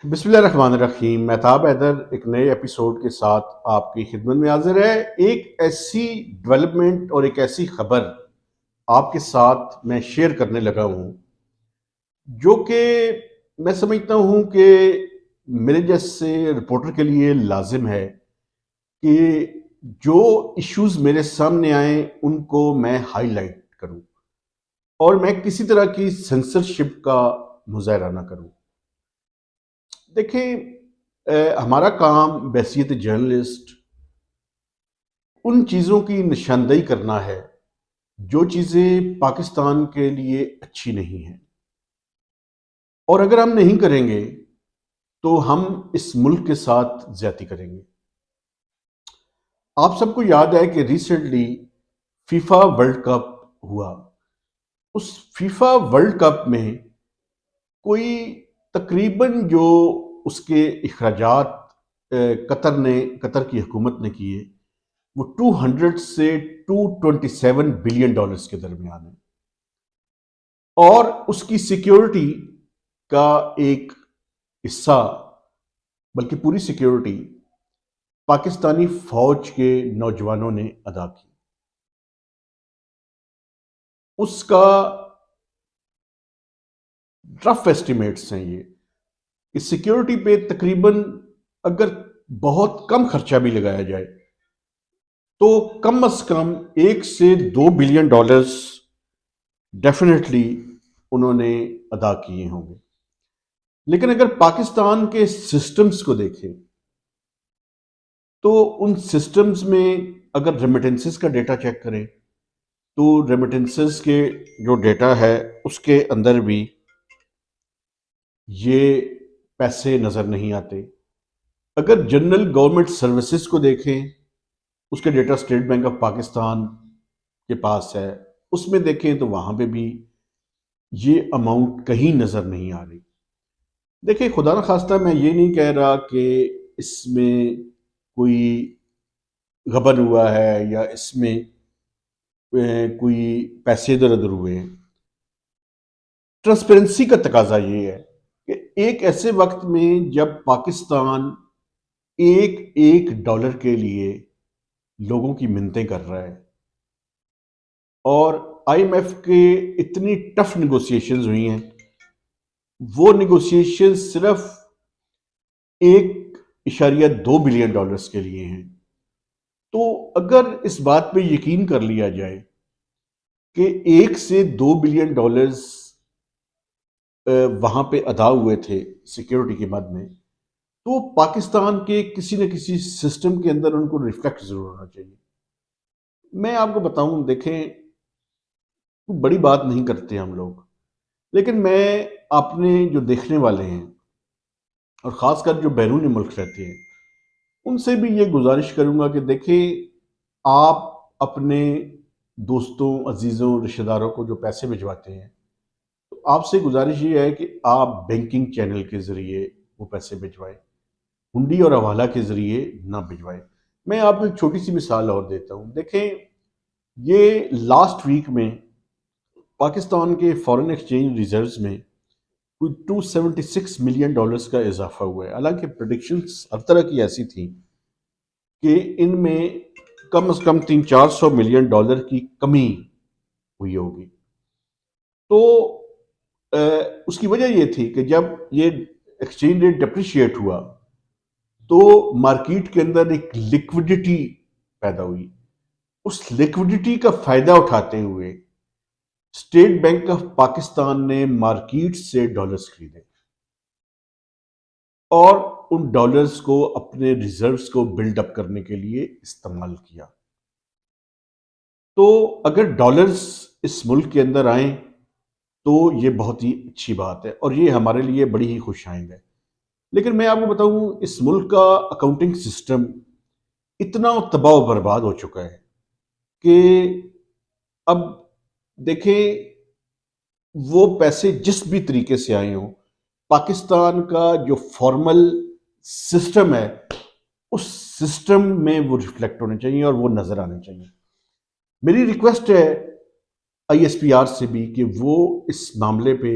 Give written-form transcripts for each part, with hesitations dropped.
बिस्मिल्लाहिर्रहमानिर्रहीम। महताब हैदर एक नए एपिसोड के साथ आपकी खिदमत में हाजिर है। एक ऐसी डेवलपमेंट और एक ऐसी खबर आपके साथ मैं शेयर करने लगा हूँ जो कि मैं समझता हूँ कि मेरे जैसे रिपोर्टर के लिए लाजिम है कि जो इश्यूज मेरे सामने आए उनको मैं हाईलाइट करूँ और मैं किसी तरह की सेंसरशिप का मुजाहरा ना करूँ। देखिए, हमारा काम बैसियत जर्नलिस्ट उन चीज़ों की निशानदेही करना है जो चीज़ें पाकिस्तान के लिए अच्छी नहीं हैं, और अगर हम नहीं करेंगे तो हम इस मुल्क के साथ ज्यादती करेंगे। आप सबको याद है कि रिसेंटली फीफा वर्ल्ड कप हुआ। उस फीफा वर्ल्ड कप में कोई तकरीबन जो उसके अखराजात कतर की हुकूमत ने किए वो 200 से 227 बिलियन डॉलर्स के दरमियान है, और उसकी सिक्योरिटी का एक हिस्सा, बल्कि पूरी सिक्योरिटी पाकिस्तानी फौज के नौजवानों ने अदा की। उसका रफ एस्टिमेट्स हैं ये कि सिक्योरिटी पे तकरीबन, अगर बहुत कम खर्चा भी लगाया जाए तो कम से कम 1 से 2 बिलियन डॉलर्स डेफिनेटली उन्होंने अदा किए होंगे। लेकिन अगर पाकिस्तान के सिस्टम्स को देखें तो उन सिस्टम्स में अगर रेमिटेंसेस का डेटा चेक करें तो रेमिटेंसेस के जो डेटा है उसके अंदर भी ये पैसे नज़र नहीं आते। अगर जनरल गवर्नमेंट सर्विसेज को देखें, उसके data state bank of Pakistan के पास है, उसमें देखें तो वहाँ पे भी ये अमाउंट कहीं नज़र नहीं आ रही। देखिए, खुदा न खास्ता मैं ये नहीं कह रहा कि इसमें कोई गबन हुआ है या इसमें कोई पैसे इधर उधर हुए हैं। ट्रांसपेरेंसी का तकाजा ये है कि एक ऐसे वक्त में जब पाकिस्तान एक एक डॉलर के लिए लोगों की मिन्नतें कर रहा है और आईएमएफ के इतनी टफ निगोशिएशंस हुई हैं, वो निगोशिएशन सिर्फ 1.2 बिलियन डॉलर्स के लिए हैं। तो अगर इस बात पे यकीन कर लिया जाए कि 1 से 2 बिलियन डॉलर्स वहां पे अदा हुए थे सिक्योरिटी के मद में, तो पाकिस्तान के किसी न किसी सिस्टम के अंदर उनको रिफ्लेक्ट जरूर होना चाहिए। मैं आपको बताऊं, देखें, कोई बड़ी बात नहीं करते हम लोग, लेकिन मैं अपने जो देखने वाले हैं और ख़ासकर जो बैरूनी मुल्क रहते हैं उनसे भी ये गुजारिश करूंगा कि देखें, आप अपने दोस्तों, अजीज़ों, रिश्तेदारों को जो पैसे भिजवाते हैं, तो आपसे गुजारिश ये है कि आप बैंकिंग चैनल के ज़रिए वो पैसे भिजवाएं, हुंडी और हवाला के ज़रिए ना भिजवाएं। मैं आपको एक छोटी सी मिसाल और देता हूँ। देखें, ये लास्ट वीक में पाकिस्तान के फॉरेन एक्सचेंज रिजर्व्स में कोई 276 मिलियन डॉलर्स का इजाफा हुआ है। हालांकि प्रोडिक्शंस हर तरह की ऐसी थी कि इनमें कम से कम 300-400 मिलियन डॉलर की कमी हुई होगी। तो उसकी वजह ये थी कि जब ये एक्सचेंज रेट डिप्रिशिएट हुआ तो मार्केट के अंदर एक लिक्विडिटी पैदा हुई। उस लिक्विडिटी का फायदा उठाते हुए स्टेट बैंक ऑफ पाकिस्तान ने मार्केट से डॉलर्स खरीदे और उन डॉलर्स को अपने रिजर्व्स को बिल्डअप करने के लिए इस्तेमाल किया। तो अगर डॉलर्स इस मुल्क के अंदर आए तो ये बहुत ही अच्छी बात है और ये हमारे लिए बड़ी ही खुशाइंद है। लेकिन मैं आपको बताऊं, इस मुल्क का अकाउंटिंग सिस्टम इतना तबाह बर्बाद हो चुका है कि अब देखें, वो पैसे जिस भी तरीके से आए हों, पाकिस्तान का जो फॉर्मल सिस्टम है उस सिस्टम में वो रिफ्लेक्ट होने चाहिए और वो नजर आने चाहिए। मेरी रिक्वेस्ट है आईएसपीआर से भी कि वो इस मामले पे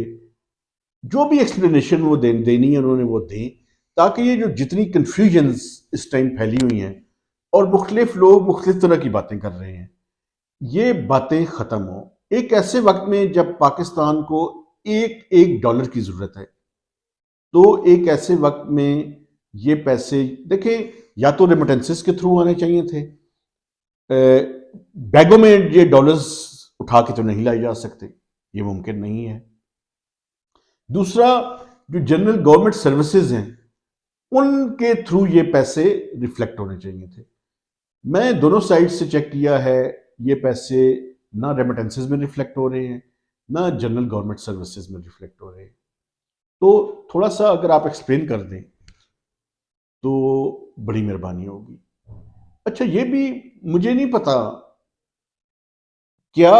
जो भी एक्सप्लेनेशन वो देनी है उन्होंने वो दें, ताकि ये जो जितनी कन्फ्यूजन्स इस टाइम फैली हुई हैं और मुख्तलिफ लोग मुख्तलिफ तरह की बातें कर रहे हैं, ये बातें ख़त्म हो। एक ऐसे वक्त में जब पाकिस्तान को एक एक डॉलर की ज़रूरत है, तो एक ऐसे वक्त में ये पैसे देखें, या तो रेमिटेंसेस के थ्रू आने चाहिए थे। बैगों में ये डॉलर्स उठा के तो नहीं लाए जा सकते, ये मुमकिन नहीं है। दूसरा, जो जनरल गवर्नमेंट सर्विसेज हैं उनके थ्रू ये पैसे रिफ्लेक्ट होने चाहिए थे। मैं दोनों साइड से चेक किया है, ये पैसे ना रेमिटेंसेस में रिफ्लेक्ट हो रहे हैं, ना जनरल गवर्नमेंट सर्विसेज में रिफ्लेक्ट हो रहे हैं। तो थोड़ा सा अगर आप एक्सप्लेन कर दें तो बड़ी मेहरबानी होगी। अच्छा, ये भी मुझे नहीं पता, क्या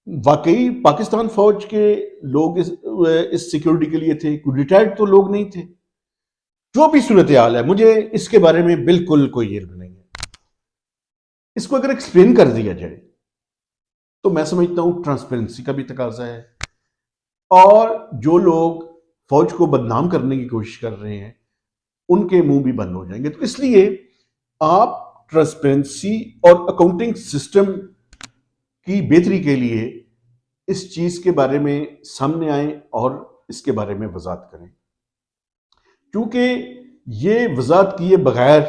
वाकई पाकिस्तान फौज के लोग इस सिक्योरिटी के लिए थे? कोई रिटायर्ड तो लोग नहीं थे? जो भी सूरत हाल है, मुझे इसके बारे में बिल्कुल कोई इल्म नहीं है। इसको अगर एक्सप्लेन कर दिया जाए तो मैं समझता हूं ट्रांसपेरेंसी का भी तकाजा है, और जो लोग फौज को बदनाम करने की कोशिश कर रहे हैं उनके मुंह भी बंद हो जाएंगे। तो इसलिए आप ट्रांसपेरेंसी और अकाउंटिंग सिस्टम की बेहतरी के लिए इस चीज के बारे में सामने आए और इसके बारे में वजाहत करें, क्योंकि ये वजाहत किए बगैर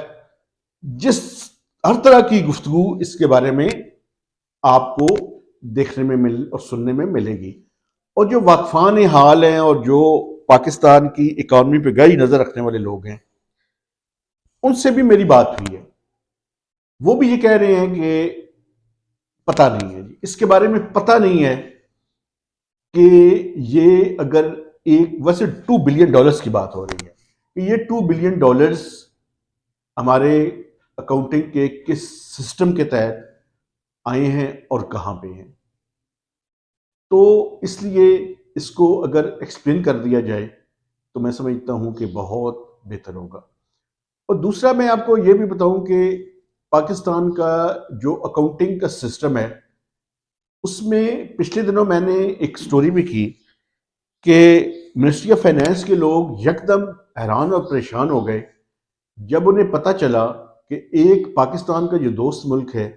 जिस हर तरह की गुफ्तगू इसके बारे में आपको देखने में मिल और सुनने में मिलेगी, और जो वाकफान हाल हैं और जो पाकिस्तान की इकॉनमी पे गहरी नजर रखने वाले लोग हैं उनसे भी मेरी बात हुई है। वो भी ये कह रहे हैं कि पता नहीं है जी, इसके बारे में पता नहीं है कि ये अगर एक वैसे $2 बिलियन की बात हो रही है कि ये $2 बिलियन हमारे अकाउंटिंग के किस सिस्टम के तहत आए हैं और कहां पे हैं। तो इसलिए इसको अगर एक्सप्लेन कर दिया जाए तो मैं समझता हूं कि बहुत बेहतर होगा। और दूसरा, मैं आपको यह भी बताऊं कि पाकिस्तान का जो अकाउंटिंग का सिस्टम है उसमें पिछले दिनों मैंने एक स्टोरी भी की कि मिनिस्ट्री ऑफ फाइनेंस के लोग यकदम हैरान और परेशान हो गए जब उन्हें पता चला कि एक पाकिस्तान का जो दोस्त मुल्क है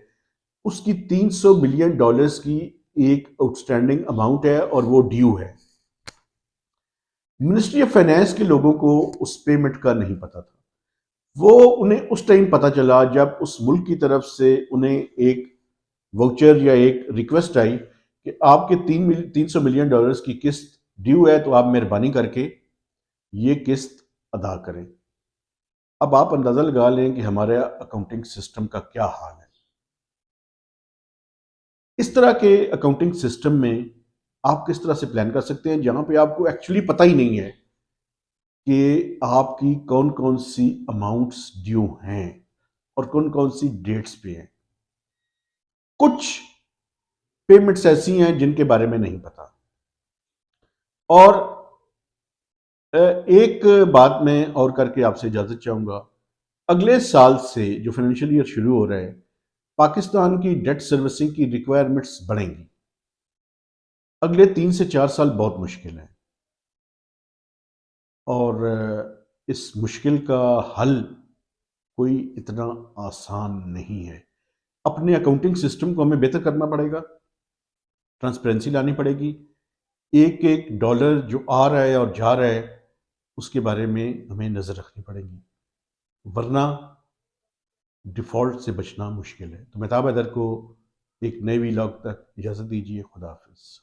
उसकी $300 मिलियन की एक आउटस्टैंडिंग अमाउंट है और वो ड्यू है। मिनिस्ट्री ऑफ फाइनेंस के लोगों को उस पेमेंट का नहीं पता था। वो उन्हें उस टाइम पता चला जब उस मुल्क की तरफ से उन्हें एक वाउचर या एक रिक्वेस्ट आई कि आपके $300 मिलियन की किस्त ड्यू है, तो आप मेहरबानी करके ये किस्त अदा करें। अब आप अंदाजा लगा लें कि हमारे अकाउंटिंग सिस्टम का क्या हाल है। इस तरह के अकाउंटिंग सिस्टम में आप किस तरह से प्लान कर सकते हैं जहां पे आपको एक्चुअली पता ही नहीं है कि आपकी कौन कौन सी अमाउंट्स ड्यू हैं और कौन कौन सी डेट्स पे हैं। कुछ पेमेंट्स ऐसी हैं जिनके बारे में नहीं पता। और एक बात मैं और करके आपसे इजाजत चाहूंगा, अगले साल से जो फाइनेंशियल ईयर शुरू हो रहा है पाकिस्तान की डेट सर्विसिंग की रिक्वायरमेंट्स बढ़ेंगी। अगले 3 से 4 साल बहुत मुश्किल है और इस मुश्किल का हल कोई इतना आसान नहीं है। अपने अकाउंटिंग सिस्टम को हमें बेहतर करना पड़ेगा, ट्रांसपेरेंसी लानी पड़ेगी, एक एक डॉलर जो आ रहा है और जा रहा है उसके बारे में हमें नज़र रखनी पड़ेगी, वरना डिफ़ॉल्ट से बचना मुश्किल है। तो मेहताब हैदर को एक नए व्लॉग तक इजाज़त दीजिए। खुदा हाफिज़।